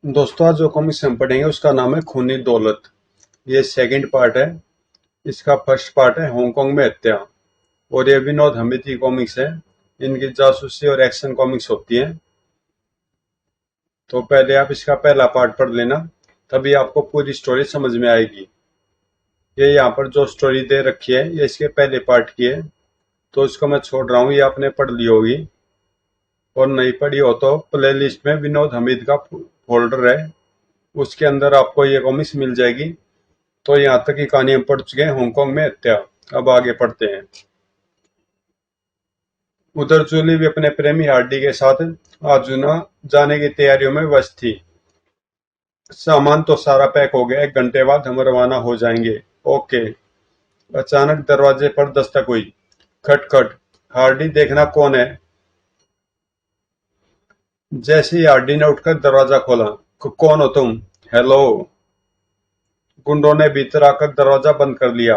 दोस्तों, आज जो कॉमिक्स हम पढ़ेंगे उसका नाम है खूनी दौलत। ये सेकंड पार्ट है। इसका फर्स्ट पार्ट है हांगकांग में हत्या। और ये विनोद हामिद की कॉमिक्स है। इनकी जासूसी और एक्शन कॉमिक्स होती हैं। तो पहले आप इसका पहला पार्ट पढ़ लेना, तभी आपको पूरी स्टोरी समझ में आएगी। ये यहाँ पर जो स्टोरी दे रखी है ये इसके पहले पार्ट की है, तो इसको मैं छोड़ रहा हूँ। ये आपने पढ़ ली होगी, और नहीं पढ़ी हो तो प्ले लिस्ट में विनोद हामिद का फोल्डर है, उसके अंदर आपको ये कॉमिक्स मिल जाएगी। तो यहाँ तक की कहानी हम पढ़ चुके हैं, हांगकांग में हत्या। अब आगे पढ़ते हैं। उधर जूली भी अपने प्रेमी हार्डी के साथ आजुना जाने की तैयारियों में व्यस्त थी। सामान तो सारा पैक हो गया, 1 घंटे बाद हम रवाना हो जाएंगे। ओके। अचानक दरवाजे पर दस्तक हुई। खटखट। हार्डी देखना कौन है। जैसे ही हार्डी ने उठकर दरवाजा खोला, कौन हो तुम?" "हेलो।" गुंडों ने भीतर आकर दरवाजा बंद कर लिया।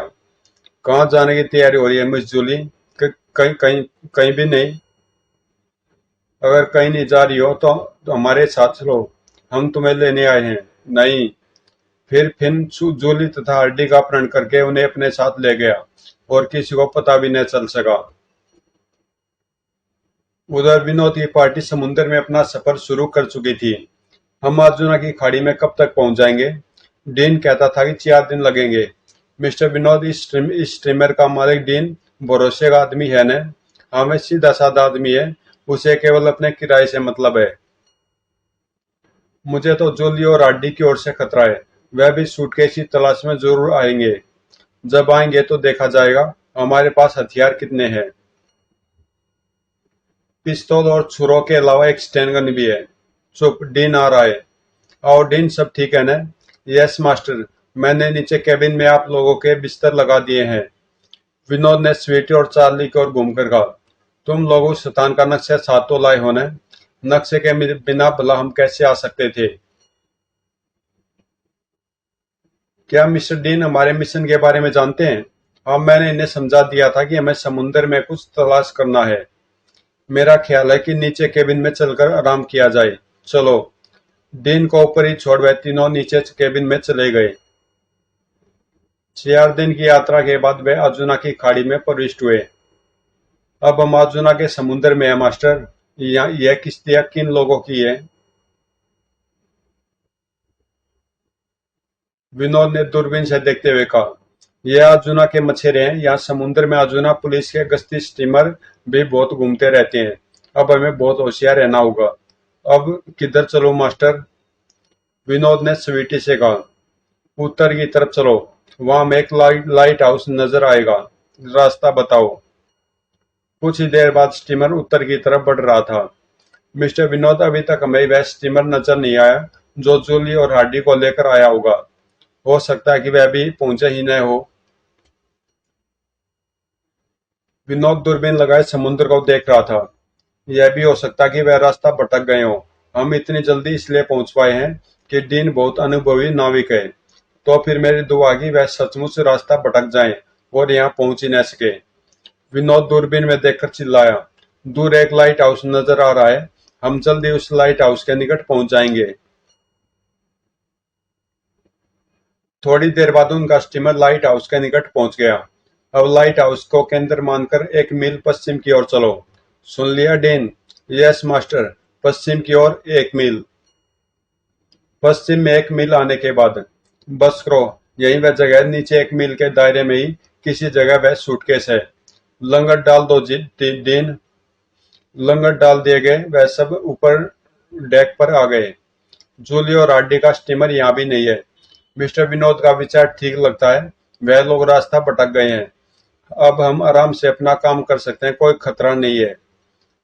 "कहाँ जाने की तैयारी हो रही है मिस जूली?" कहीं कहीं कहीं भी नहीं। "अगर कहीं नहीं जा रही हो तो हमारे साथ चलो, हम तुम्हें लेने आए हैं।" "नहीं।" फिर फिन जूली तथा हार्डी का अपहरण करके उन्हें अपने साथ ले गया, और किसी को पता भी न चल सका। उधर विनोद की पार्टी समुद्र में अपना सफर शुरू कर चुकी थी। "हम अर्जुना की खाड़ी में कब तक पहुंच जाएंगे?" डीन कहता था कि 4 दिन लगेंगे। "मिस्टर विनोद, इस स्टीमर का मालिक डीन भरोसे का आदमी है न? हमें सीधा साधा आदमी है, उसे केवल अपने किराए से मतलब है। मुझे तो जूली और हार्डी की ओर से खतरा है। वह भी सूटकेस की तलाश में जरूर आएंगे। जब आएंगे तो देखा जाएगा हमारे पास हथियार कितने हैं। पिस्तौल और छुरों के अलावा एक स्टेन गन भी है।" "चुप, डीन आ रहा है।" "आओ डीन, सब ठीक है न?" "यस मास्टर, मैंने नीचे केबिन में आप लोगों के बिस्तर लगा दिए हैं।" विनोद ने स्वीटी और चार्ली की ओर घूमकर कहा, "तुम लोग उस शैतान का नक्शा साथ तो लाए हो न? नक्शे के बिना भला हम कैसे आ सकते थे?" "क्या मिस्टर डीन हमारे मिशन के बारे में जानते हैं?" "हाँ, मैंने इन्हें समझा दिया था कि हमें समुद्र में कुछ तलाश करना है। मेरा ख्याल है कि नीचे केबिन में चलकर आराम किया जाए। चलो।" डीन को ऊपर ही छोड़ वह तीनों नीचे केबिन में चले गए। 4 दिन की यात्रा के बाद वे अर्जुना की खाड़ी में प्रविष्ट हुए। "अब हम अर्जुना के समुद्र में है मास्टर। यह किश्तियां किन लोगों की है?" विनोद ने दूरबीन से देखते हुए कहा, "यह अर्जुना के मछेरे हैं। यहाँ समुद्र में अर्जुना पुलिस के गश्ती स्टीमर भी बहुत घूमते रहते हैं। अब हमें बहुत होशियार रहना होगा।" "अब किधर चलो मास्टर?" विनोद ने स्वीटी से कहा। "उत्तर की तरफ चलो, वहां में एक लाइट हाउस नजर आएगा। रास्ता बताओ।" कुछ ही देर बाद स्टीमर उत्तर की तरफ बढ़ रहा था। "मिस्टर विनोद, अभी तक हमें वह स्टीमर नजर नहीं आया जो जूली और हार्डी को लेकर आया होगा। हो सकता है कि वह अभी पहुंचे ही न हो।" विनोद दूरबीन लगाए समुद्र को देख रहा था। "यह भी हो सकता है कि वह रास्ता भटक गए हों। हम इतनी जल्दी इसलिए पहुंच पाए हैं कि डीन बहुत अनुभवी नाविक है। तो फिर मेरी दुआ की वह सचमुच रास्ता भटक जाएं और यहाँ पहुंच ही न सके।" विनोद दूरबीन में देखकर चिल्लाया, "दूर एक लाइट हाउस नजर आ रहा है। हम जल्दी उस लाइट हाउस के निकट पहुंच जाएंगे।" थोड़ी देर बाद उनका स्टीमर लाइट हाउस के निकट पहुंच गया। "अब लाइट हाउस को केंद्र मानकर 1 मील पश्चिम की ओर चलो।" "सुन लिया डेन?" "यस मास्टर, पश्चिम की ओर 1 मील।" पश्चिम में 1 मील आने के बाद, "बस करो, यही वह जगह है। नीचे 1 मील के दायरे में ही किसी जगह वह सूटकेस है। लंगर डाल दो डीन।" लंगर डाल दिए गए। वह सब ऊपर डेक पर आ गए। जूली और हार्डी का स्टीमर यहाँ भी नहीं है। मिस्टर विनोद का विचार ठीक लगता है। वह लोग रास्ता भटक गए हैं। अब हम आराम से अपना काम कर सकते हैं, कोई खतरा नहीं है।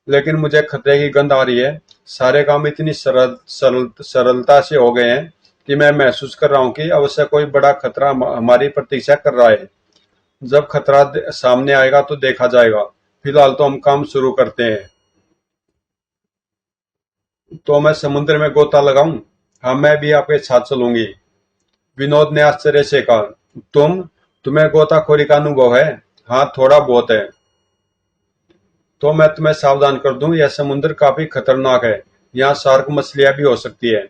लेकिन मुझे खतरे की गंध आ रही है। सारे काम इतनी सरलता से हो गए हैं कि मैं महसूस कर रहा हूँ कि अवश्य कोई बड़ा खतरा हमारी प्रतीक्षा कर रहा है। जब खतरा सामने आएगा तो देखा जाएगा। फिलहाल तो हम काम शुरू करते हैं। "तो मैं समुद्र में गोता लगाऊं?" "हाँ, मैं भी आपके साथ चलूंगी।" विनोद ने आश्चर्य से कहा। तुम्हें गोताखोरी का अनुभव है?" "हाँ, थोड़ा बहुत है।" "तो मैं तुम्हें सावधान कर दूं, यह समुद्र काफी खतरनाक है। यहाँ शार्क मछलियां भी हो सकती है।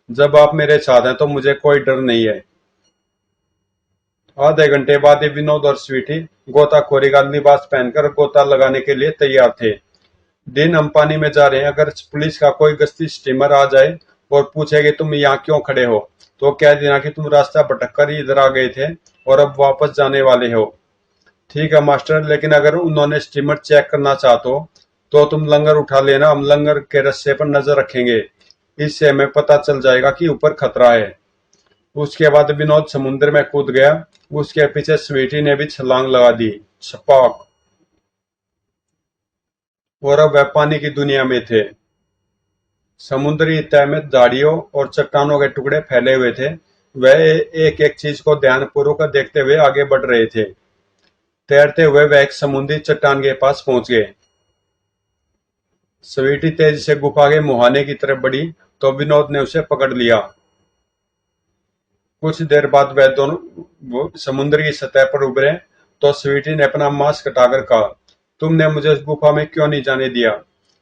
जब आप मेरे साथ हैं तो मुझे कोई डर नहीं है। आधे घंटे बाद ही विनोद और स्वीटी गोताखोरी का लिबास पहनकर गोता लगाने के लिए तैयार थे। दिन हम पानी में जा रहे हैं, अगर पुलिस का कोई गश्ती स्टीमर आ जाए और पूछे कि तुम यहाँ क्यों खड़े हो, तो कह देना कि तुम रास्ता भटक कर इधर आ गए थे और अब वापस जाने वाले हो। ठीक है मास्टर, लेकिन अगर उन्होंने स्टीमर चेक करना चाहते हो तो तुम लंगर उठा लेना, हम लंगर के रस्से पर नजर रखेंगे। इससे हमें पता चल जाएगा कि ऊपर खतरा है। उसके बाद विनोद समुद्र में कूद गया। उसके पीछे स्वीटी ने भी छलांग लगा दी। छपाक। और अब वह पानी की दुनिया में थे। समुद्री तय में झाड़ियों और चट्टानों के टुकड़े फैले हुए थे। वह एक एक चीज को ध्यानपूर्वक देखते हुए आगे बढ़ रहे थे। तैरते हुए वह एक समुद्री चट्टान के पास पहुंच गए। स्वीटी तेजी से गुफा के मुहाने की तरफ बढ़ी तो विनोद ने उसे पकड़ लिया। कुछ देर बाद वह दोनों समुद्र की सतह पर उभरे तो स्वीटी ने अपना मास्क हटाकर कहा, तुमने मुझे उस गुफा में क्यों नहीं जाने दिया?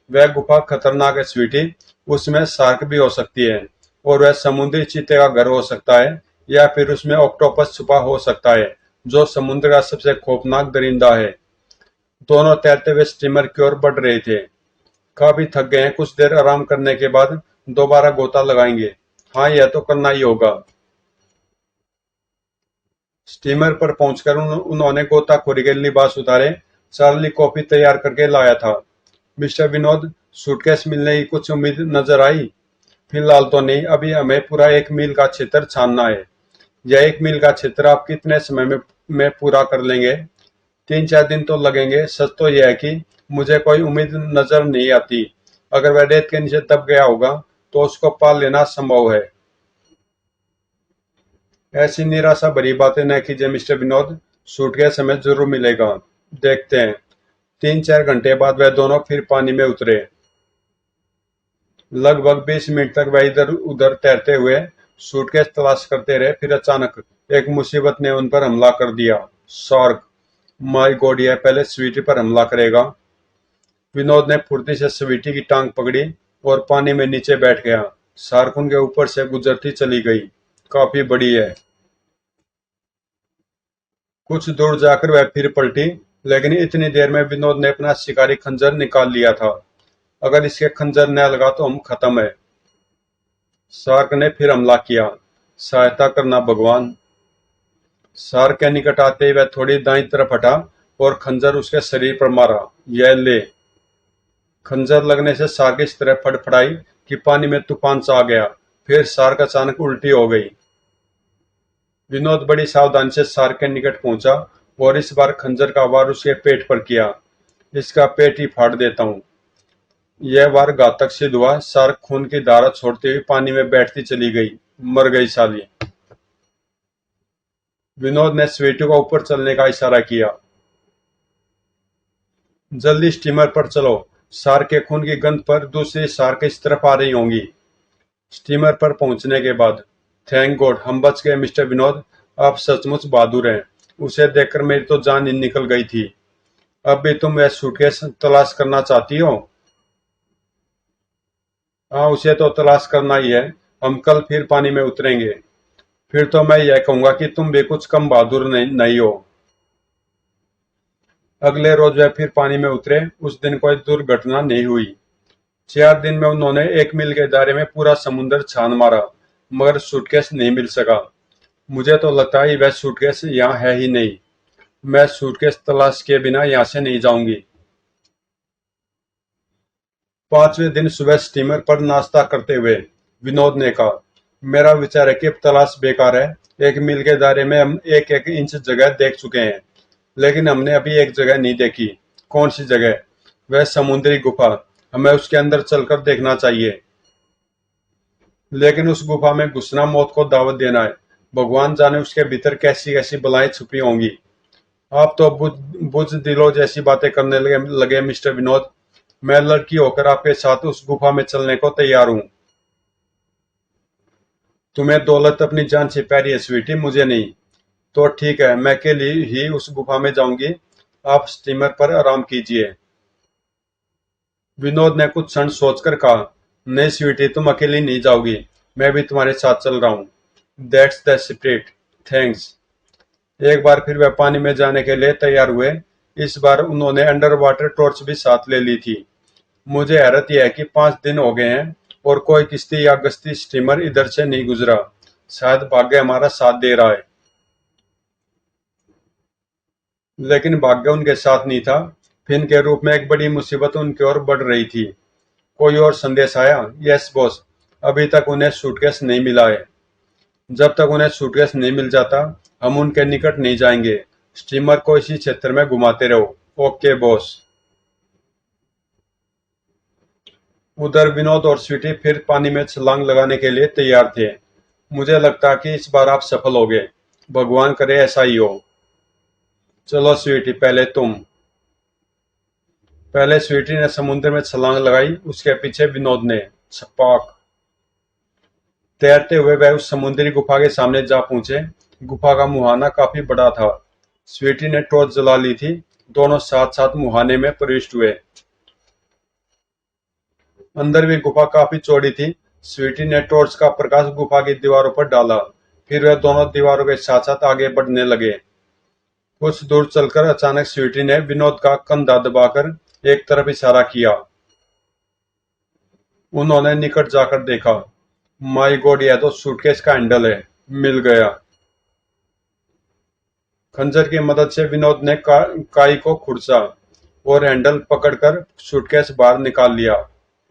वह गुफा खतरनाक है स्वीटी, उसमें शार्क भी हो सकती है और वह समुद्री चीते का घर हो सकता है, या फिर उसमें ऑक्टोपस छुपा हो सकता है जो समुद्र का सबसे खौफनाक दरिंदा है। दोनों तैरते हुए स्टीमर की ओर बढ़ रहे थे। काफी थक गए हैं, कुछ देर आराम करने के बाद दोबारा गोता लगाएंगे। हाँ, यह तो करना ही होगा। स्टीमर पर पहुंचकर उन्होंने गोताखोरी के लिबास उतारे। चार्ली कॉफी तैयार करके लाया था। मिस्टर विनोद, सूटकेस मिलने की कुछ उम्मीद नजर आई? फिलहाल तो नहीं, अभी हमें पूरा 1 मील का क्षेत्र छानना है। यह 1 मील का क्षेत्र आप कितने समय में पूरा कर लेंगे? 3-4 दिन तो लगेंगे। सच तो यह है कि मुझे कोई उम्मीद नजर नहीं आती। अगर वह रेत के नीचे दब गया होगा तो उसको पाल लेना संभव है। ऐसी निराशा भरी बातें न कीजिए मिस्टर विनोद, सूटकेस हमें जरूर मिलेगा। देखते हैं। 3-4 घंटे बाद वह दोनों फिर पानी में उतरे। लगभग 20 मिनट तक वह इधर उधर तैरते हुए सूटकेस तलाश करते रहे। फिर अचानक एक मुसीबत ने उन पर हमला कर दिया। शार्क। माय गॉड, यह पहले स्वीटी पर हमला करेगा। विनोद ने फुर्ती से स्वीटी की टांग पकड़ी और पानी में नीचे बैठ गया। शार्क उनके ऊपर से गुजरती चली गई। काफी बड़ी है। कुछ दूर जाकर वह फिर पलटी, लेकिन इतनी देर में विनोद ने अपना शिकारी खंजर निकाल लिया था। अगर इसके खंजर न लगा तो हम खत्म है। शार्क ने फिर हमला किया। सहायता करना भगवान। शार्क के निकट आते ही वह थोड़ी दाईं तरफ हटा और खंजर उसके शरीर पर मारा। यह ले। खंजर लगने से शार्क इस तरह फड़फड़ाई कि पानी में तूफान सा आ गया। फिर शार्क अचानक उल्टी हो गई। विनोद बड़ी सावधानी से शार्क के निकट पहुंचा और इस बार खंजर का वार उसके पेट पर किया। इसका पेट ही फाड़ देता हूँ। यह वार घातक सिद्ध हुआ। शार्क खून की धारा छोड़ते हुए पानी में बैठती चली गई। मर गई साली। विनोद ने स्वीटू को ऊपर चलने का इशारा किया। जल्दी स्टीमर पर चलो। शार्क के खून की गंध पर दूसरी शार्क इस तरफ आ रही होंगी। स्टीमर पर पहुंचने के बाद, थैंक गॉड हम बच गए मिस्टर विनोद, आप सचमुच बहादुर हैं। उसे देखकर मेरी तो जान ही निकल गई थी। अब भी तुम वह सूटकेस तलाश करना चाहती हो? हाँ, उसे तो तलाश करना ही है। हम कल फिर पानी में उतरेंगे। फिर तो मैं यह कहूंगा कि तुम भी कुछ कम बहादुर नहीं हो। अगले रोज वह फिर पानी में उतरे। उस दिन कोई दुर्घटना नहीं हुई। 4 दिन में उन्होंने 1 मील के दायरे में पूरा समुद्र छान मारा, मगर सूटकेस नहीं मिल सका। मुझे तो लगता है वह सूटकेस यहाँ है ही नहीं। मैं सूटकेस तलाश किए बिना यहाँ से नहीं जाऊंगी। 5वें दिन सुबह स्टीमर पर नाश्ता करते हुए विनोद ने कहा, मेरा विचार है कि अब तलाश बेकार है। 1 मील के दायरे में हम एक एक इंच जगह देख चुके हैं, लेकिन हमने अभी एक जगह नहीं देखी। कौन सी जगह? वह समुद्री गुफा। हमें उसके अंदर चलकर देखना चाहिए। लेकिन उस गुफा में घुसना मौत को दावत देना है। भगवान जाने उसके भीतर कैसी कैसी बलाएं छुपी होंगी। आप तो बुजदिलों जैसी बातें करने लगे मिस्टर विनोद। मैं लड़की होकर आपके साथ उस गुफा में चलने को तैयार हूँ। तुम्हें दौलत अपनी जान से प्यारी है स्वीटी, मुझे नहीं। तो ठीक है, मैं अकेली ही उस गुफा में जाऊंगी। आप स्टीमर पर आराम कीजिए। विनोद ने कुछ क्षण सोचकर कहा, नहीं स्वीटी, तुम अकेली नहीं जाओगी। मैं भी तुम्हारे साथ चल रहा हूँ। That's the spirit. थैंक्स। एक बार फिर वे पानी में जाने के लिए तैयार हुए। इस बार उन्होंने अंडर वाटर टॉर्च भी साथ ले ली थी। मुझे हैरत यह है कि 5 दिन हो गए हैं और कोई किश्ती या गश्ती स्टीमर इधर से नहीं गुजरा। शायद भाग्य हमारा साथ दे रहा है। लेकिन भाग्य उनके साथ नहीं था। फिन के रूप में एक बड़ी मुसीबत उनकी ओर बढ़ रही थी। कोई और संदेश आया? Yes boss. अभी तक उन्हें सूटकेस नहीं मिला है। जब तक उन्हें सूटकेस नहीं मिल जाता, हम उनके निकट नहीं जाएंगे। स्टीमर को इसी क्षेत्र में घुमाते रहो। Okay boss. उधर विनोद और स्वीटी फिर पानी में छलांग लगाने के लिए तैयार थे। मुझे लगता कि इस बार आप सफल होगे। भगवान करे ऐसा ही हो। चलो स्वीटी, पहले तुम। पहले स्वीटी ने समुद्र में छलांग लगाई, उसके पीछे विनोद ने। छपाक। तैरते हुए वह उस समुद्री गुफा के सामने जा पहुंचे। गुफा का मुहाना काफी बड़ा था। स्वीटी ने टॉर्च जला ली थी। दोनों साथ साथ मुहाने में प्रविष्ट हुए। अंदर भी गुफा काफी चौड़ी थी। स्वीटी ने टॉर्च का प्रकाश गुफा की दीवारों पर डाला। फिर वे दोनों दीवारों के साथ साथ आगे बढ़ने लगे। कुछ दूर चलकर अचानक स्वीटी ने विनोद का कंधा दबाकर एक तरफ इशारा किया। उन्होंने निकट जाकर देखा। माय गॉड, यह तो सूटकेस का हैंडल है। मिल गया। खंजर की मदद से विनोद ने काई को खुरचा और हैंडल पकड़कर सूटकेस बाहर निकाल लिया।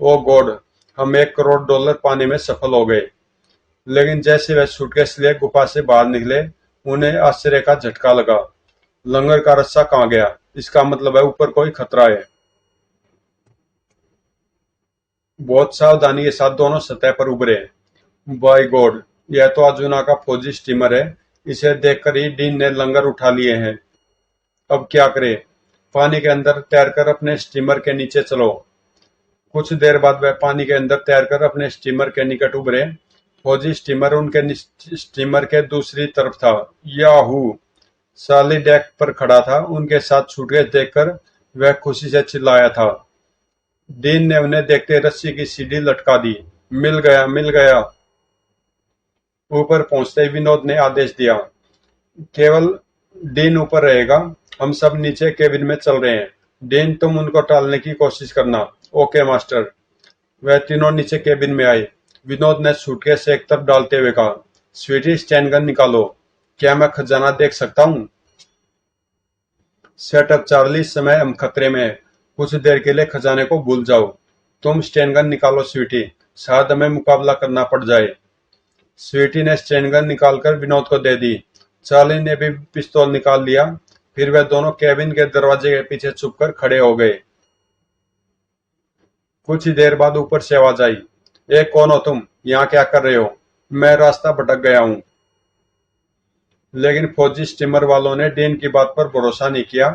ओ गॉड, हम $1 करोड़ पाने में सफल हो गए। लेकिन जैसे वह सूटकेस लिए गुफा से बाहर निकले, उन्हें आश्चर्य का झटका लगा। लंगर का रस्सा कहाँ गया? इसका मतलब है ऊपर कोई खतरा है। बहुत सावधानी के साथ दोनों सतह पर उभरे। बाय गॉड, यह तो अजुना का फौजी स्टीमर है। इसे देखकर ही डीन ने लंगर उठा लिए हैं। अब क्या करें? पानी के अंदर तैरकर अपने स्टीमर के नीचे चलो। कुछ देर बाद वह पानी के अंदर तैरकर अपने स्टीमर के निकट उभरे। फौजी स्टीमर उनके स्टीमर के दूसरी तरफ था। याहू! साली डेक पर खड़ा था। उनके साथ सूटकेस देखकर वह खुशी से चिल्लाया था। डीन ने उन्हें देखते रस्सी की सीढ़ी लटका दी। मिल गया, मिल गया। ऊपर पहुंचते ही विनोद ने आदेश दिया। केवल डीन ऊपर रहेगा। हम सब नीचे केबिन में चल रहे हैं। डीन, तुम उनको टालने की कोशिश करना। Okay master. वह तीनों नीचे केबिन में आए। विनोद ने सूटकेस एक तरफ डालते हुए कहा, स्वीटी, स्टैन गन निकालो। क्या मैं खजाना देख सकता हूँ? सेटअप चार्ली, इस समय हम खतरे में हैं। कुछ देर के लिए खजाने को भूल जाओ। तुम स्टैन गन निकालो स्वीटी, शायद हमें मुकाबला करना पड़ जाए। स्वीटी ने स्टैन गन निकालकर विनोद को दे दी। चार्ली ने भी पिस्तौल निकाल लिया। फिर वे दोनों केबिन के दरवाजे के पीछे छुपकर खड़े हो गए। कुछ ही देर बाद ऊपर से आवाज आई। कौन हो तुम? यहाँ क्या कर रहे हो? मैं रास्ता भटक गया हूँ। लेकिन फौजी स्टीमर वालों ने डीन की बात पर भरोसा नहीं किया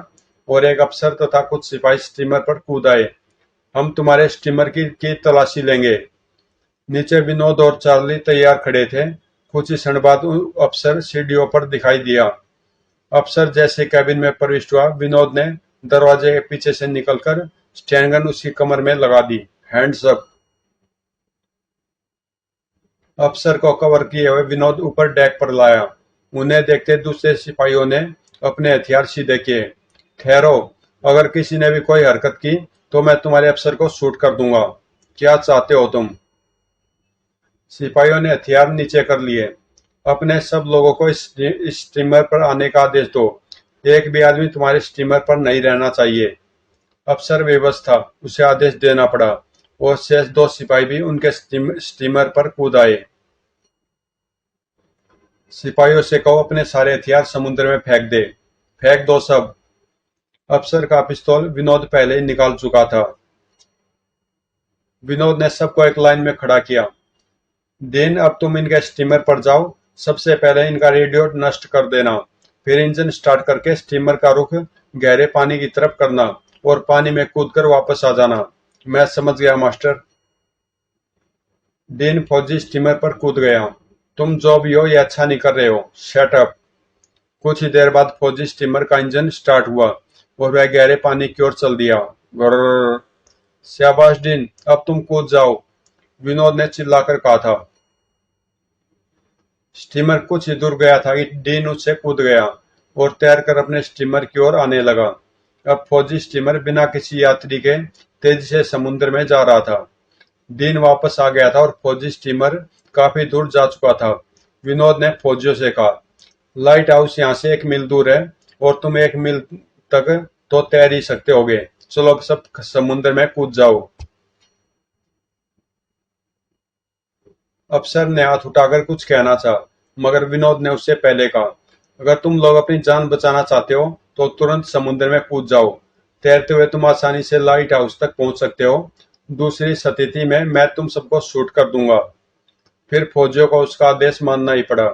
और एक अफसर तथा कुछ सिपाही स्टीमर पर कूद आए। हम तुम्हारे स्टीमर की तलाशी लेंगे। नीचे विनोद और चार्ली तैयार खड़े थे। कुछ ही क्षण बाद अफसर सीढ़ियों पर दिखाई दिया। अफसर जैसे कैबिन में प्रविष्ट हुआ, विनोद ने दरवाजे के पीछे से निकलकर स्टैन गन उसकी कमर में लगा दी। Hands up. अफसर को कवर किए हुए विनोद ऊपर डेक पर लाया। उन्हें देखते दूसरे सिपाहियों ने अपने हथियार सीधे किए। ठहरो, अगर किसी ने भी कोई हरकत की तो मैं तुम्हारे अफसर को शूट कर दूंगा। क्या चाहते हो तुम? सिपाहियों ने हथियार नीचे कर लिए। अपने सब लोगों को इस स्टीमर पर आने का आदेश दो। एक भी आदमी तुम्हारे स्टीमर पर नहीं रहना चाहिए। अफसर बेबस था, उसे आदेश देना पड़ा और शेष 2 सिपाही भी उनके स्टीमर पर कूद आए। सिपाहियों से कहो अपने सारे हथियार समुद्र में फेंक दे। फेंक दो सब। अफसर का पिस्तौल विनोद पहले ही निकाल चुका था। विनोद ने सबको एक लाइन में खड़ा किया। डीन, अब तुम इनके स्टीमर पर जाओ। सबसे पहले इनका रेडियो नष्ट कर देना। फिर इंजन स्टार्ट करके स्टीमर का रुख गहरे पानी की तरफ करना और पानी में कूदकर वापस आ जाना। मैं समझ गया मास्टर। डीन फौजी स्टीमर पर कूद गया। तुम जो भी हो, ये अच्छा नहीं कर रहे हो। Shut up. कुछ ही देर बाद फौजी स्टीमर का इंजन स्टार्ट हुआ और वह गहरे पानी की ओर चल दिया। ग्ररर। शाबाश डीन, अब तुम कूद जाओ, विनोद ने चिल्लाकर कहा था। स्टीमर कुछ ही दूर गया था कि डीन उससे कूद गया और तैरकर अपने स्टीमर की ओर आने लगा। अब फौजी स्टीमर बिना किसी यात्री के तेजी से समुद्र में जा रहा था। डीन वापस आ गया था और फौजी स्टीमर काफी दूर जा चुका था। विनोद ने फौजियों से कहा, लाइट हाउस यहाँ से 1 मील दूर है और तुम 1 मील तक तो तैर ही सकते होगे। चलो अब सब समुद्र में कूद जाओ। अफसर ने हाथ उठाकर कुछ कहना चाहा, मगर विनोद ने उससे पहले कहा, अगर तुम लोग अपनी जान बचाना चाहते हो तो तुरंत समुद्र में कूद जाओ। तैरते हुए तुम आसानी से लाइट हाउस तक पहुंच सकते हो। दूसरी स्थिति में मैं तुम सबको शूट कर दूंगा। फिर फौजियों को उसका आदेश मानना ही पड़ा।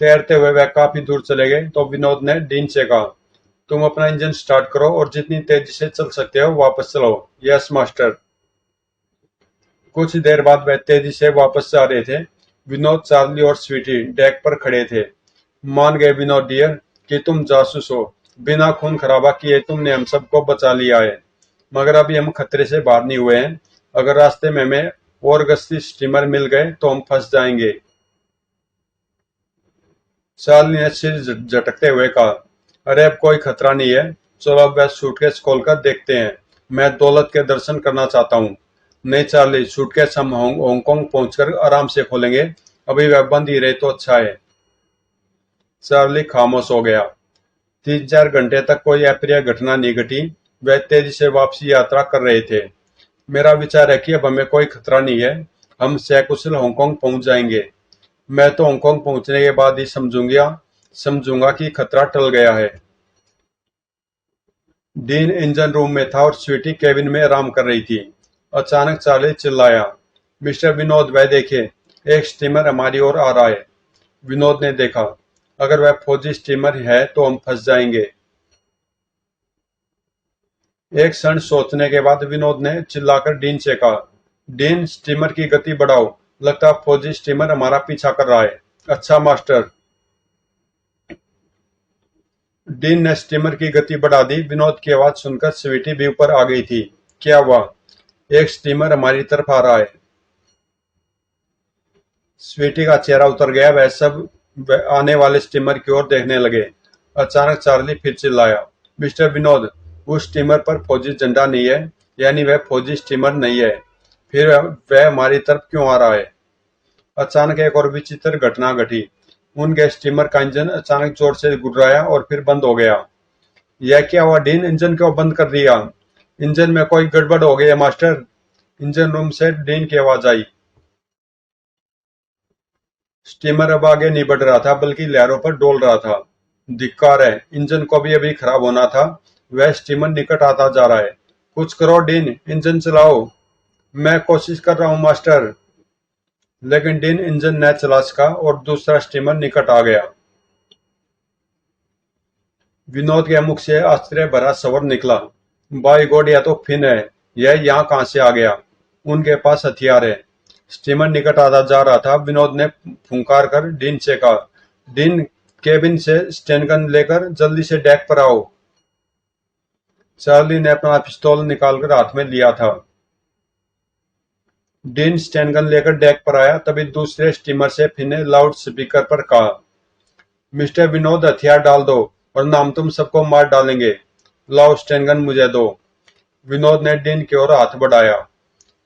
तैरते हुए वह काफी दूर चले गए तो विनोद ने डीन से कहा, तुम अपना इंजन स्टार्ट करो और जितनी तेजी से चल सकते हो वापस चलो। Yes master. कुछ देर बाद वह तेजी से वापस जा रहे थे। विनोद, चार्ली और स्वीटी डेक पर खड़े थे। मान गए विनोद डियर कि तुम जासूस हो। बिना खून खराबा किए तुमने हम सबको बचा लिया है, मगर अभी हम खतरे से बाहर नहीं हुए हैं। अगर रास्ते में हमें और गश्ती स्टीमर मिल गए तो हम फंस जाएंगे। चार्ली ने सिर झटकते हुए कहा, अरे अब कोई खतरा नहीं है। चलो अब वह सूटकेस खोलकर देखते हैं। मैं दौलत के दर्शन करना चाहता हूँ। नहीं चार्ली, सूटकेस हम हांगकांग पहुंचकर आराम से खोलेंगे। अभी वह बंद ही रहे तो अच्छा है। चार्ली खामोश हो गया। 3-4 घंटे तक कोई अप्रिय घटना नहीं घटी। वह तेजी से वापसी यात्रा कर रहे थे। मेरा विचार है कि अब हमें कोई खतरा नहीं है। हम सकुशल हांगकांग पहुंच जाएंगे। मैं तो हांगकांग पहुंचने के बाद ही समझूंगा कि खतरा टल गया है। डीन इंजन रूम में था और स्वीटी केबिन में आराम कर रही थी। अचानक चार्ली चिल्लाया, मिस्टर विनोद, वह देखे, एक स्टीमर हमारी ओर आ रहा है। विनोद ने देखा। अगर वह फौजी स्टीमर है तो हम फंस जाएंगे। एक क्षण सोचने के बाद विनोद ने चिल्लाकर डीन से कहा, डीन, स्टीमर की गति बढ़ाओ। लगता है फौजी स्टीमर हमारा पीछा कर रहा है। अच्छा मास्टर। डीन ने स्टीमर की गति बढ़ा दी। विनोद की आवाज सुनकर स्वीटी भी ऊपर आ गई थी। क्या हुआ? एक स्टीमर हमारी तरफ आ रहा है। स्वीटी का चेहरा उतर गया। वह आने वाले स्टीमर की ओर देखने लगे। अचानक चार्ली फिर चिल्लाया, मिस्टर विनोद, उस स्टीमर पर फौजी झंडा नहीं है, यानी वह फौजी स्टीमर नहीं है। फिर वह हमारी तरफ क्यों आ रहा है? अचानक एक और विचित्र घटना घटी। उनके स्टीमर का इंजन अचानक जोर से गुर्राया और फिर बंद हो गया। यह क्या हुआ डीन? इंजन क्यों बंद कर दिया? इंजन में कोई गड़बड़ हो गई है मास्टर। इंजन रूम से डीन की आवाज आई। स्टीमर अब आगे नहीं बढ़ रहा था बल्कि लहरों पर डोल रहा था। धिक्कार है, इंजन को भी अभी खराब होना था। वह स्टीमर निकट आता जा रहा है। कुछ करो डीन, इंजन चलाओ। मैं कोशिश कर रहा हूँ मास्टर। लेकिन डीन इंजन न चला सका और दूसरा स्टीमर निकट आ गया। विनोद के मुख से आश्चर्य भरा स्वर निकला, बाय गॉड, यह तो फिन है। यह यहाँ कहाँ से आ गया? उनके पास हथियार है। स्टीमर निकट आता जा रहा था। विनोद ने फुंकार कर डीन से कहा, डीन, केबिन से स्टेनगन लेकर जल्दी से डेक पर आओ। चार्ली ने अपना पिस्तौल निकालकर हाथ में लिया था। डीन स्टेनगन लेकर डेक पर आया। तभी दूसरे स्टीमर से फिन ने लाउड स्पीकर पर कहा, मिस्टर विनोद, हथियार डाल दो वरना हम तुम सबको मार डालेंगे। लाओ स्टेनगन मुझे दो। विनोद ने डीन की ओर हाथ बढ़ाया।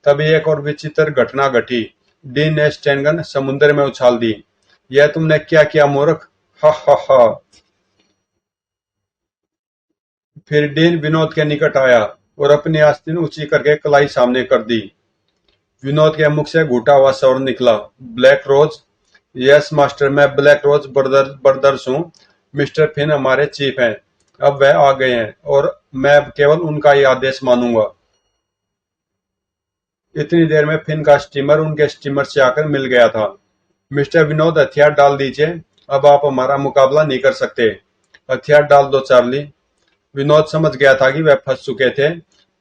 तभी एक और विचित्र घटना घटी। डीन ने स्टेनगन समुद्र में उछाल दी। यह तुमने क्या किया मूर्ख? हा हा हा। फिर डीन विनोद के निकट आया और अपनी आस्तीन ऊंची करके कलाई सामने कर दी। विनोद के मुख से घुटा हुआ स्वर निकला, ब्लैक रोज? यस मास्टर, मैं ब्लैक रोज ब्रदर्स हूँ। मिस्टर फिन हमारे चीफ हैं। अब वह आ गए हैं और मैं अब केवल उनका ही आदेश मानूंगा। इतनी देर में फिन का स्टीमर उनके स्टीमर से आकर मिल गया था। मिस्टर विनोद, हथियार डाल दीजिए। अब आप हमारा मुकाबला नहीं कर सकते। हथियार डाल दो चार्ली। विनोद समझ गया था कि वह फंस चुके थे,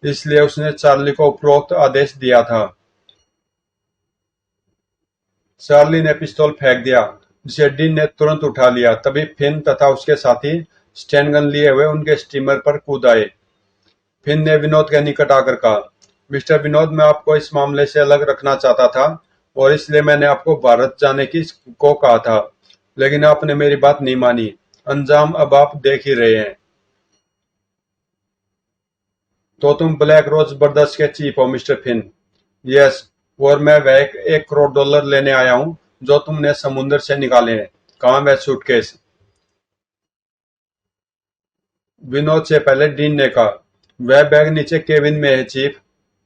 इसलिए उसने चार्ली को उपरोक्त आदेश दिया था। चार्ली ने पिस्तौल फेंक दिया, जिसे डीन ने तुरंत उठा लिया। तभी फिन तथा उसके साथी स्टेनगन लिए हुए उनके स्टीमर पर कूद आए। फिन ने विनोद के निकट आकर कहा, मिस्टर विनोद, मैं आपको इस मामले से अलग रखना चाहता था। और इसलिए मैंने आपको भारत जाने की को कहा था, लेकिन आपने मेरी बात नहीं मानी। अंजाम अब आप देख ही रहे हैं। तो तुम ब्लैक रोज ब्रदर्स के चीफ हो मिस्टर फिन? यस। और मैं वह 1 करोड़ डॉलर लेने आया हूँ जो तुमने समुद्र से निकाले हैं। कहाँ वह सूटकेस? विनोद से पहले डीन ने कहा, वह बैग नीचे केबिन में है चीफ,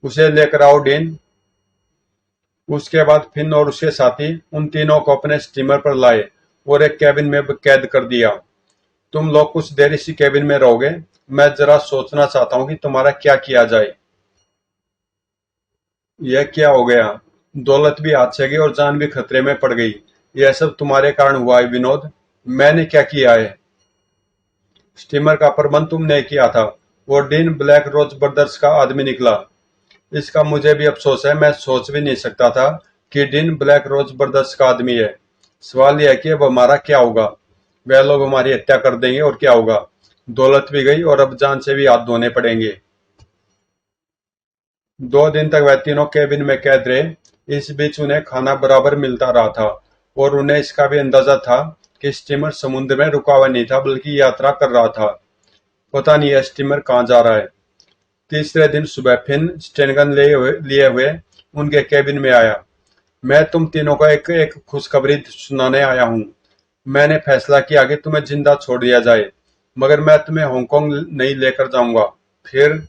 उसे लेकर आओ डीन। उसके बाद फिन और उसके साथी उन तीनों को अपने स्टीमर पर लाए और एक कैबिन में कैद कर दिया। तुम लोग कुछ देर इसी कैबिन में रहोगे। मैं जरा सोचना चाहता हूँ कि तुम्हारा क्या किया जाए। यह क्या हो गया? दौलत भी हाथ से गई और जान भी खतरे में पड़ गई। यह सब तुम्हारे कारण हुआ है विनोद। मैंने क्या किया है? स्टीमर का प्रबंध तुमने किया था। वो डीन ब्लैक रोज ब्रदर्स का आदमी निकला। इसका मुझे भी अफसोस है। मैं सोच भी नहीं सकता था कि डीन ब्लैक रोज ब्रदर्स का आदमी है। सवाल यह है कि अब हमारा क्या होगा? वह लोग हमारी हत्या कर देंगे और क्या होगा? दौलत भी गई और अब जान से भी हाथ धोने पड़ेंगे। 2 दिन तक वह तीनों केबिन में कैद रहे। इस बीच उन्हें खाना बराबर मिलता रहा था और उन्हें इसका भी अंदाजा था कि स्टीमर समुद्र में रुका हुआ नहीं था बल्कि यात्रा कर रहा था। पता नहीं यह स्टीमर कहाँ जा रहा है। तीसरे दिन सुबह फिन स्टेनगन लिए हुए उनके केबिन में आया। मैं तुम तीनों को एक एक खुशखबरी सुनाने आया हूँ। मैंने फैसला किया कि तुम्हें जिंदा छोड़ दिया जाए, मगर मैं तुम्हें हांगकांग नहीं लेकर जाऊंगा। फिर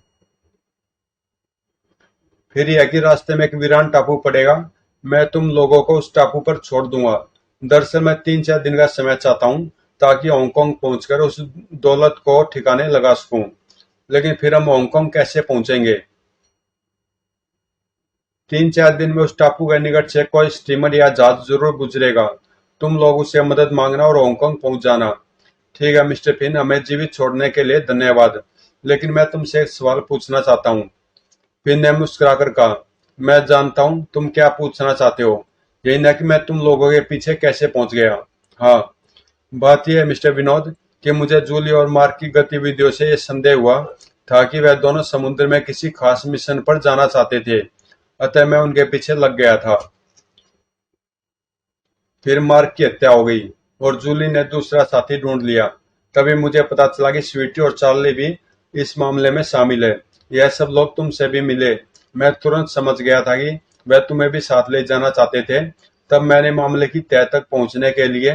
फिर यह कि रास्ते में एक वीरान टापू पड़ेगा। मैं तुम लोगों को उस टापू पर छोड़ दूंगा। दरअसल मैं 3-4 दिन का समय चाहता हूँ ताकि हांगकांग पहुंचकर उस दौलत को ठिकाने लगा सकूं। लेकिन फिर हम हांगकांग कैसे पहुंचेंगे? 3-4 दिन में उस टापू के निकट से कोई स्टीमर या जहाज जरूर गुजरेगा। तुम लोग उससे मदद मांगना और हांगकांग पहुंच जाना। ठीक है मिस्टर फिन, हमें जीवित छोड़ने के लिए धन्यवाद, लेकिन मैं तुमसे एक सवाल पूछना चाहता हूँ। फिन ने मुस्कुराकर कहा, मैं जानता हूँ तुम क्या पूछना चाहते हो। यही ना कि मैं तुम लोगों के पीछे कैसे पहुंच गया। हाँ, बात यह है मिस्टर विनोद कि मुझे जूली और मार्क की गतिविधियों से यह संदेह हुआ था कि वह दोनों समुद्र में किसी खास मिशन पर जाना चाहते थे। अतः मैं उनके पीछे लग गया था। फिर मार्क की हत्या हो गई और जूली ने दूसरा साथी ढूंढ लिया। तभी मुझे पता चला कि स्वीटी और चार्ली भी इस मामले में शामिल है। यह सब लोग तुमसे भी मिले। मैं तुरंत समझ गया था कि वह तुम्हें भी साथ ले जाना चाहते थे। तब मैंने मामले की तह तक पहुंचने के लिए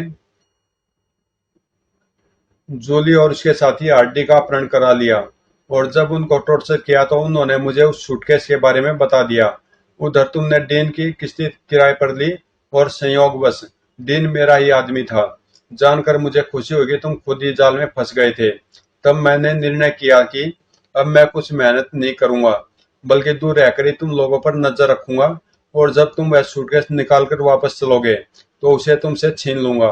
जूली और उसके साथी आरडी का अपहरण करा लिया, और जब उनको टॉर्चर किया तो उन्होंने मुझे उस सूटकेस के बारे में बता दिया। उधर तुमने डीन की किश्ती किराए पर ली और संयोगवश डीन मेरा ही आदमी था। जानकर मुझे खुशी हुई कि तुम खुद ही जाल में फंस गए थे। तब मैंने निर्णय किया कि अब मैं कुछ मेहनत नहीं करूंगा, बल्कि दूर रहकर ही तुम लोगों पर नजर रखूंगा, और जब तुम वह सूटकेस निकाल कर वापस चलोगे तो उसे तुमसे छीन लूंगा।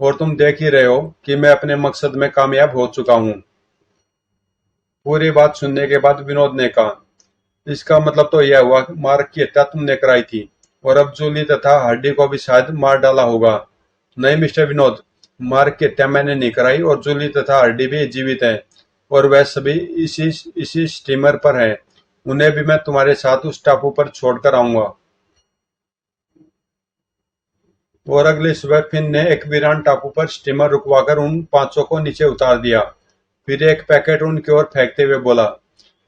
और तुम देख ही रहे हो कि मैं अपने मकसद में कामयाब हो चुका हूँ। पूरी बात सुनने के बाद विनोद ने कहा, इसका मतलब तो यह हुआ कि मार्क की हत्या तुमने कराई थी और अब जूली तथा हार्डी को भी शायद मार डाला होगा। नहीं मिस्टर विनोद, मार्क की हत्या मैंने नहीं कराई और जूली तथा हार्डी भी जीवित हैं और वह सभी इसी इसी स्टीमर पर हैं। उन्हें भी मैं तुम्हारे साथ उस टापू पर छोड़कर आऊंगा। और अगली सुबह फिन ने एक वीरान टापू पर स्टीमर रुकवाकर उन पांचों को नीचे उतार दिया। फिर एक पैकेट उनकी ओर फेंकते हुए बोला,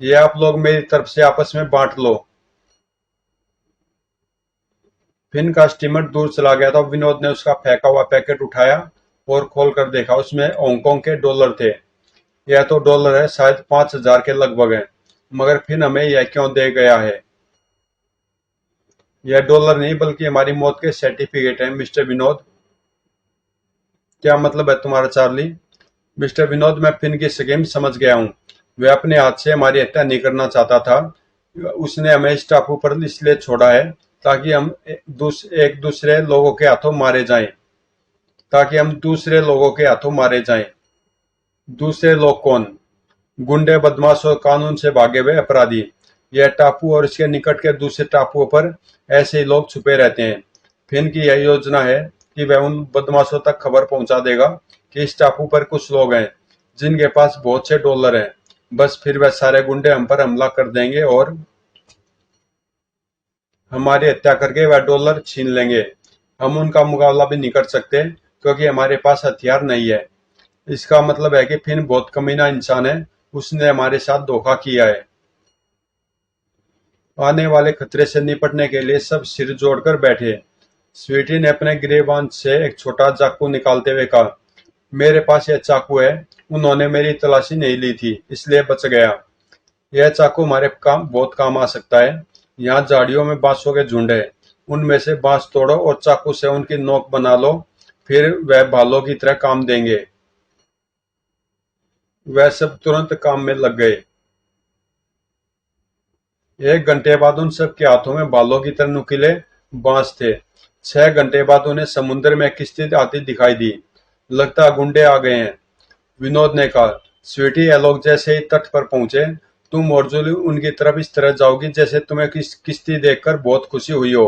ये आप लोग मेरी तरफ से आपस में बांट लो। फिन का स्टीमर दूर चला गया था। विनोद ने उसका फेंका हुआ पैकेट उठाया और खोलकर देखा। उसमें हांगकांग के डॉलर थे। यह तो डॉलर है, शायद 5,000 के लगभग है। मगर फिन हमें यह क्यों दे गया है? यह डॉलर नहीं बल्कि हमारी मौत के सर्टिफिकेट हैं मिस्टर विनोद। क्या मतलब है तुम्हारा चार्ली? मिस्टर विनोद, मैं फिन की स्कीम समझ गया हूँ। वह अपने हाथ से हमारी हत्या नहीं करना चाहता था। उसने हमें इस टापू पर इसलिए छोड़ा है ताकि हम एक दूसरे लोगों के हाथों मारे जाएं। ताकि हम दूसरे लोगों के हाथों मारे जाएं। दूसरे लोग कौन? गुंडे, बदमाश और कानून से भागे हुए अपराधी। यह टापू और इसके निकट के दूसरे टापुओं पर ऐसे ही लोग छुपे रहते हैं। फिन की यह योजना है कि वह उन बदमाशों तक खबर पहुंचा देगा कि इस टापू पर कुछ लोग हैं जिनके पास बहुत से डॉलर हैं। बस फिर वह सारे गुंडे हम पर हमला कर देंगे और हमारी हत्या करके वह डॉलर छीन लेंगे। हम उनका मुकाबला भी नहीं कर सकते क्योंकि हमारे पास हथियार नहीं है। इसका मतलब है कि फिन बहुत कमीना इंसान है, उसने हमारे साथ धोखा किया है। आने वाले खतरे से निपटने के लिए सब सिर जोड़कर बैठे। स्वीटी ने अपने गिरेबान से एक छोटा चाकू निकालते हुए कहा, मेरे पास यह चाकू है। उन्होंने मेरी तलाशी नहीं ली थी, इसलिए बच गया। यह चाकू हमारे काम बहुत काम आ सकता है। यहाँ झाड़ियों में बांसों के झुंड है, उनमें से बांस तोड़ो और चाकू से उनकी नोक बना लो, फिर वह भालों की तरह काम देंगे। वह सब तुरंत काम में लग गए। 1 घंटे बाद उन सब के हाथों में भालों की तरह नुकीले बांस थे। 6 घंटे बाद उन्हें समुद्र में किश्ती आती दिखाई दी। लगता गुंडे आ गए हैं, विनोद ने कहा। स्वीटी, ये लोग जैसे ही तट पर पहुंचे, तुम और जूली उनकी तरफ इस तरह जाओगी जैसे तुम्हें किश्ती देखकर बहुत खुशी हुई हो।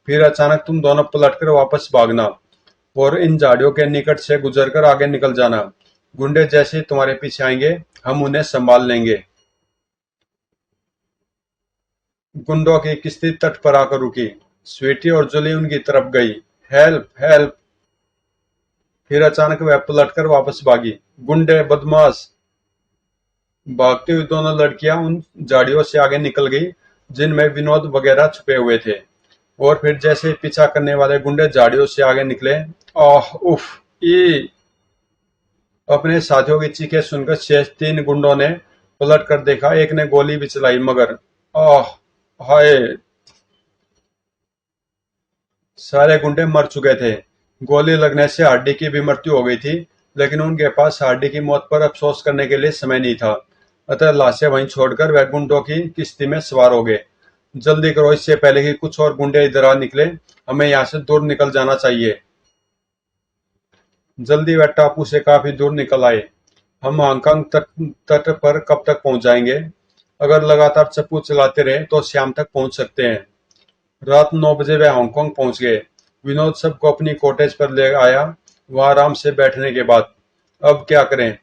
फिर अचानक तुम दोनों पलटकर वापस भागना और इन झाड़ियों के निकट से गुजरकर आगे निकल जाना। गुंडे जैसे ही तुम्हारे पीछे आएंगे, हम उन्हें संभाल लेंगे। गुंडों की किश्ती तट पर आकर रुकी। स्वीटी और जूली उनकी तरफ गई। Help help! फिर अचानक वह पलटकर वापस भागी। गुंडे, बदमाश! भागती हुई दोनों लड़कियां उन झाड़ियों से आगे निकल गई जिनमें विनोद वगैरह छुपे हुए थे। और फिर जैसे ही पीछा करने वाले गुंडे झाड़ियों से आगे निकले, आह उफ! ई! अपने साथियों की चीखें सुनकर शेष 3 गुंडों ने पलट कर देखा। एक ने गोली भी चलाई, मगर आह! हाय! सारे गुंडे मर चुके थे। गोली लगने से हार्डी की भी मृत्यु हो गई थी, लेकिन उनके पास हार्डी की मौत पर अफसोस करने के लिए समय नहीं था। अतः लाशें वहीं छोड़कर वह गुंडों की किश्ती में सवार हो गए। जल्दी करो, इससे पहले कि कुछ और गुंडे इधर आ निकले। हमें यहाँ से दूर निकल जाना चाहिए। जल्दी! वह टापू से काफी दूर निकल आए। हम हांगकांग तट पर कब तक पहुंच जाएंगे? अगर लगातार चप्पू चलाते रहे तो शाम तक पहुंच सकते हैं। रात 9 बजे वे हांगकांग पहुंच गए। विनोद सबको अपनी कॉटेज पर ले आया। वहां आराम से बैठने के बाद, अब क्या करें?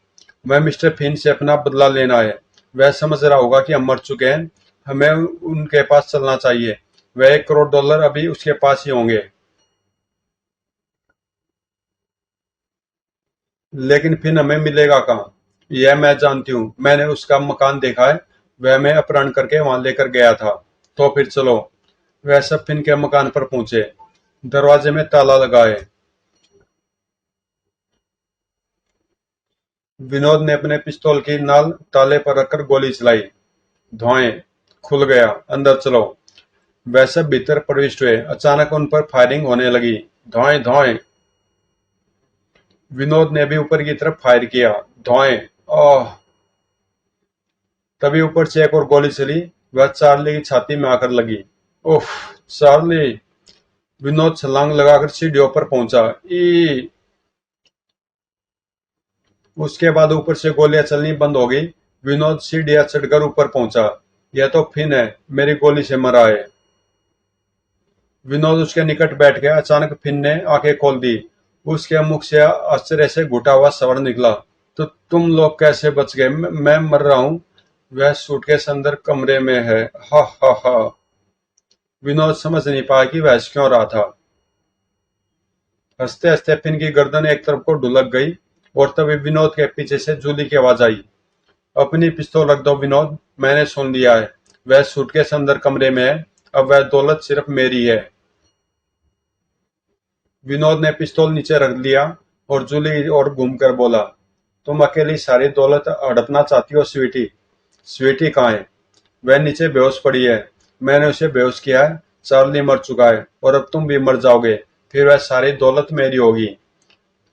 वह मिस्टर फिन से अपना बदला लेना है। वह समझ रहा होगा कि हम मर चुके हैं। हमें उनके पास चलना चाहिए। वह $1 करोड़ अभी उसके पास ही होंगे। लेकिन फिर हमें मिलेगा कहाँ? यह मैं जानती हूँ, मैंने उसका मकान देखा है। वह मैं अपहरण करके वहां लेकर गया था। तो फिर चलो। वह सब फिन के मकान पर पहुंचे। दरवाजे में ताला लगाए। विनोद ने अपने पिस्तौल की नाल ताले पर रखकर गोली चलाई। धुआं! खुल गया। अंदर चलो। वह सब भीतर प्रविष्ट हुए। अचानक उन पर फायरिंग होने लगी। धुआं धुआं! विनोद ने भी ऊपर की तरफ फायर किया। धुआं! ओह! तभी ऊपर से एक और गोली चली। वह चार्ली की छाती में आकर लगी। उफ! चार्ली! विनोद छलांग लगाकर सीढ़ियों पर पहुंचा। ई! उसके बाद ऊपर से गोलियां चलनी बंद हो गई। विनोद सीढ़ियां चढ़कर ऊपर पहुंचा। यह तो फिन है, मेरी गोली से मरा है। विनोद उसके निकट बैठ गया। अचानक फिन ने आंखें खोल दी। उसके मुख से आश्चर्य से घुटा हुआ स्वर निकला। तो तुम लोग कैसे बच गए? मैं मर रहा हूँ। वह सूटकेस अंदर कमरे में है। हा हा हा! विनोद समझ नहीं पाया कि वह हंस क्यों रहा था। हंसते हंसते फिन की गर्दन एक तरफ को ढुलक गई और तभी विनोद के पीछे से जूली की आवाज आई। अपनी पिस्तौल रख दो विनोद, मैंने सुन लिया है। वह सूटकेस अंदर कमरे में है। अब वह दौलत सिर्फ मेरी है। विनोद ने पिस्तौल नीचे रख दिया और जूली और घूमकर बोला, तुम अकेली सारी दौलत हड़पना चाहती हो स्वीटी? स्वीटी कहाँ है? वह नीचे बेहोश पड़ी है। मैंने उसे बेहोश किया है। चार्ली मर चुका है और अब तुम भी मर जाओगे। फिर वह सारी दौलत मेरी होगी।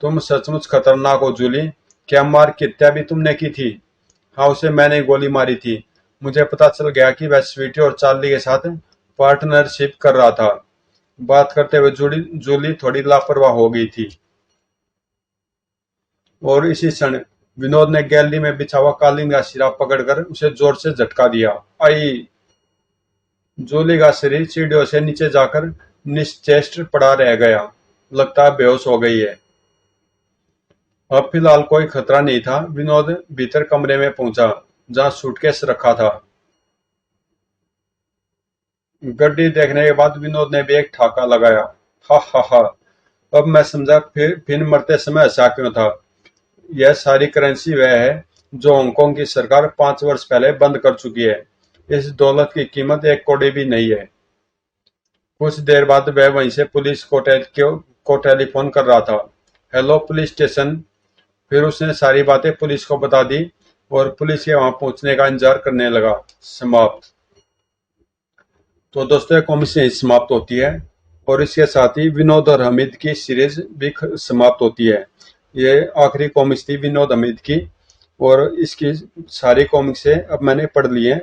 तुम सचमुच खतरनाक हो जूली। क्या मार की हत्या भी तुमने की थी? हाँ, उसे मैंने गोली मारी थी। मुझे पता चल गया कि वह स्वीटी और चार्ली के साथ पार्टनरशिप कर रहा था। बात करते हुए जूली जूली थोड़ी लापरवाह हो गई थी। और इसी क्षण विनोद ने गैलरी में बिछा हुआ कालीन का सिरा पकड़कर उसे जोर से झटका दिया। आई! जूली का शरीर सीढ़ियों से नीचे जाकर निश्चेष्ट पड़ा रह गया। लगता है बेहोश हो गई है। अब फिलहाल कोई खतरा नहीं था। विनोद भीतर कमरे में पहुंचा जहां सूटकेस रखा था। गड्डी देखने के बाद विनोद ने भी एक ठाका लगाया। हा हा हा, अब मैं समझा फिर मरते समय हंसा क्यों था। यह सारी करेंसी वह है जो हांगकांग की सरकार 5 वर्ष पहले बंद कर चुकी है। इस दौलत की कीमत 1 कौड़ी भी नहीं है। कुछ देर बाद वह वहीं से पुलिस को टेलीफोन कर रहा था। Hello police station. फिर उसने सारी बातें पुलिस को बता दी और पुलिस के वहां पहुंचने का इंतजार करने लगा। समाप्त। तो दोस्तों ये कॉमिक्स यहीं समाप्त होती है और इसके साथ ही विनोद और हमीद की सीरीज भी समाप्त होती है। ये आखिरी कॉमिक्स थी विनोद हमीद की और इसकी सारी कॉमिक्स है अब मैंने पढ़ ली है।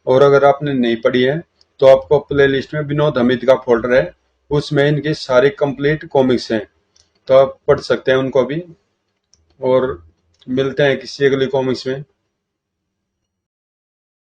और अगर आपने नहीं पढ़ी है तो आपको प्लेलिस्ट में विनोद हमीद का फोल्डर है, उसमें इनकी सारी कंप्लीट कॉमिक्स हैं, तो आप पढ़ सकते हैं उनको भी। और मिलते हैं किसी अगली कॉमिक्स में।